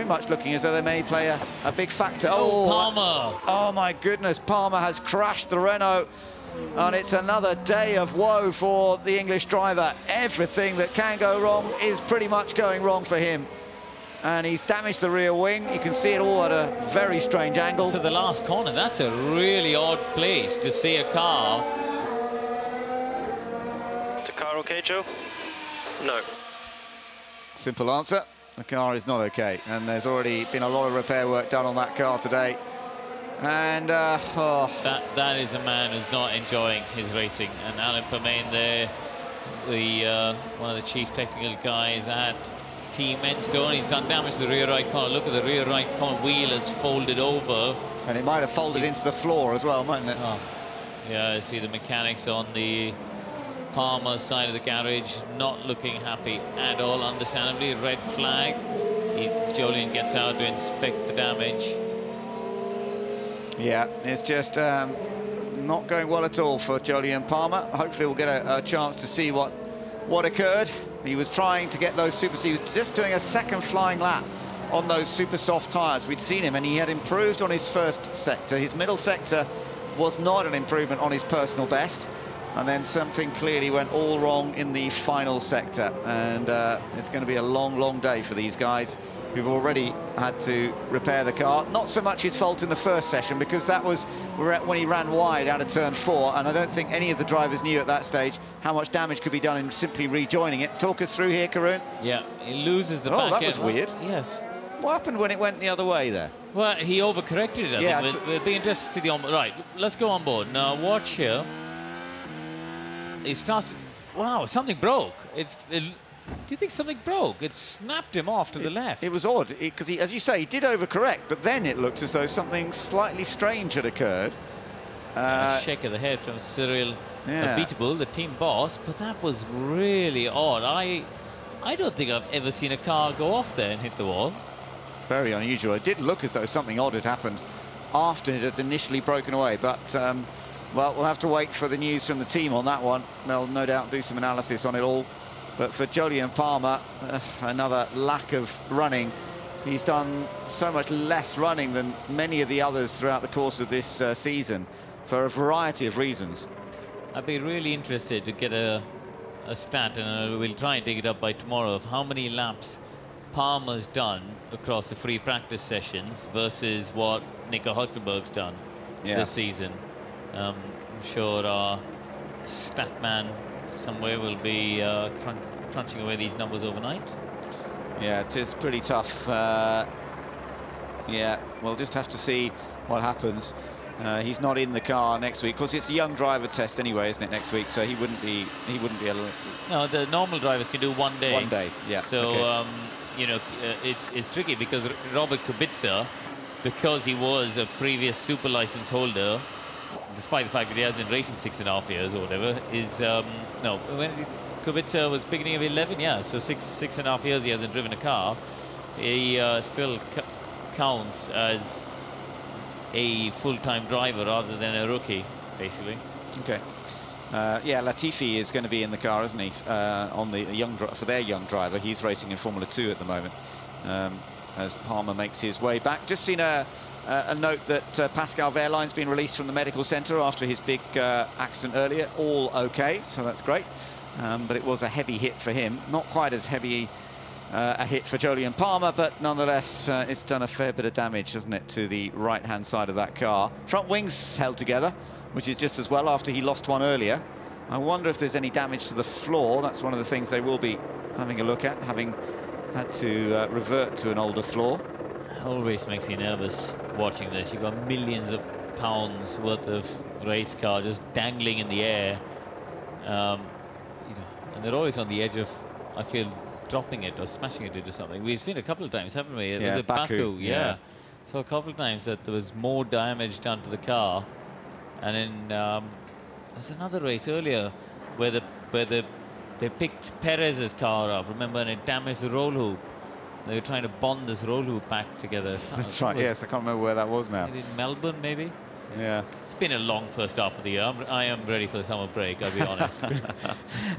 very much looking as though they may play a big factor. Oh, Palmer! Oh my goodness, Palmer has crashed the Renault, and it's another day of woe for the English driver. Everything that can go wrong is pretty much going wrong for him. And he's damaged the rear wing. You can see it all at a very strange angle. So the last corner, that's a really odd place to see a car. Is the car okay, Joe? No. Simple answer. The car is not okay. And there's already been a lot of repair work done on that car today. And, That is a man who's not enjoying his racing. And Alan Permain there, one of the chief technical guys at Team Enstone, he's done damage to the rear right corner. Look at the rear right corner wheel has folded over. And it might have folded into the floor as well, mightn't it? Oh. Yeah, I see the mechanics on the Palmer side of the garage not looking happy at all, understandably. Red flag. Jolyon gets out to inspect the damage. Yeah, it's just not going well at all for Jolyon Palmer. Hopefully we'll get a chance to see what occurred. He was trying to get those he was just doing a second flying lap on those super soft tyres. We'd seen him and he had improved on his first sector. His middle sector was not an improvement on his personal best. And then something clearly went all wrong in the final sector. And it's going to be a long, long day for these guys who've already had to repair the car. Not so much his fault in the first session, because that was when he ran wide out of turn 4, and I don't think any of the drivers knew at that stage how much damage could be done in simply rejoining it. Talk us through here, Karun. Yeah, he loses the back end. Oh, that was weird. Yes. What happened when it went the other way there? Well, he overcorrected it, I think. We'll be interested to see the on. Right, let's go on board. Now, watch here. He starts... Wow, something broke. Do you think something broke? It snapped him off to the left. It was odd, because as you say, he did overcorrect, but then it looked as though something slightly strange had occurred. A shake of the head from Cyril Abiteboul, the team boss, but that was really odd. I don't think I've ever seen a car go off there and hit the wall. Very unusual. It did look as though something odd had happened after it had initially broken away, but well, we'll have to wait for the news from the team on that one. They'll no doubt do some analysis on it all. But for Jolyon Palmer, another lack of running. He's done so much less running than many of the others throughout the course of this season for a variety of reasons. I'd be really interested to get a stat, and we'll try and dig it up by tomorrow, of how many laps Palmer's done across the free practice sessions versus what Nico Hülkenberg's done this season. I'm sure our stat man somewhere will be crunching away these numbers overnight. Yeah, it is pretty tough. Yeah, we'll just have to see what happens. He's not in the car next week. Of course, it's a young driver test anyway, isn't it, next week? So he wouldn't be able to... No, the normal drivers can do 1 day. 1 day, yeah. So, okay. You know, it's tricky because Robert Kubica, because he was a previous super license holder, despite the fact that he hasn't been racing 6.5 years or whatever, is no, when Kubica was beginning of 11, yeah, so 6.5 years he hasn't driven a car. He still counts as a full-time driver rather than a rookie, basically. Okay. Yeah, Latifi is going to be in the car, isn't he? On the for their young driver, he's racing in Formula 2 at the moment. As Palmer makes his way back. Just seen a note that Pascal Wehrlein's been released from the medical centre after his big accident earlier. All okay, so that's great. But it was a heavy hit for him. Not quite as heavy a hit for Jolyon Palmer, but nonetheless, it's done a fair bit of damage, hasn't it, to the right-hand side of that car. Front wings held together, which is just as well after he lost one earlier. I wonder if there's any damage to the floor. That's one of the things they will be having a look at, having had to revert to an older floor. Always makes you nervous watching this. You've got millions of pounds worth of race car just dangling in the air. You know, and they're always on the edge of, I feel, dropping it or smashing it into something. We've seen a couple of times, haven't we? Yeah, was it Baku? Yeah. So a couple of times that there was more damage done to the car. And then there's another race earlier where they picked Perez's car up, remember, and it damaged the roll hoop. They were trying to bond this roll hoop back together. That's right, yes, I can't remember where that was now. In Melbourne, maybe? Yeah. It's been a long first half of the year. I am ready for the summer break, I'll be honest.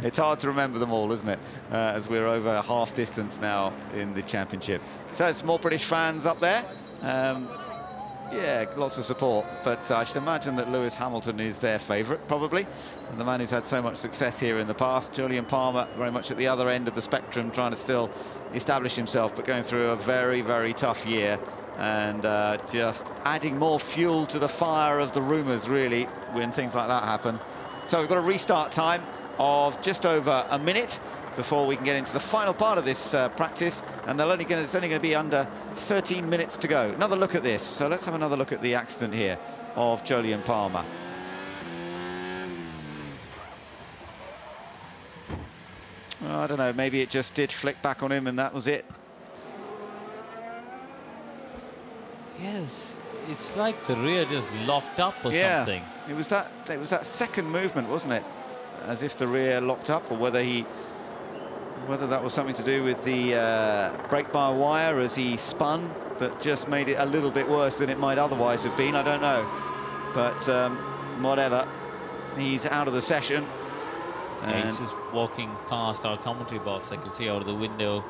It's hard to remember them all, isn't it? As we're over half distance now in the championship. So it's more British fans up there. Yeah, lots of support, but I should imagine that Lewis Hamilton is their favourite, probably. And the man who's had so much success here in the past. Julian Palmer, very much at the other end of the spectrum, trying to still establish himself, but going through a very, very tough year. And just adding more fuel to the fire of the rumours, really, when things like that happen. So we've got a restart time of just over a minute before we can get into the final part of this practice, and it's only going to be under 13 minutes to go. Another look at this. So let's have another look at the accident here of Julian Palmer. Well, I don't know, maybe it just did flick back on him and that was it. Yes, it's like the rear just locked up or something. It was that second movement, wasn't it? As if the rear locked up, or whether that was something to do with the brake-bar wire as he spun that just made it a little bit worse than it might otherwise have been. I don't know, but whatever. He's out of the session. Yeah, he's just walking past our commentary box. I can see out of the window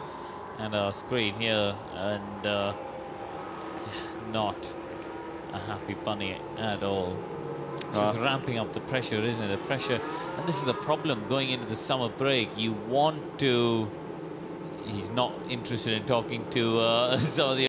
and our screen here, and not a happy bunny at all. It's just ramping up the pressure, isn't it? The pressure, and this is the problem going into the summer break. You want to... He's not interested in talking to some of the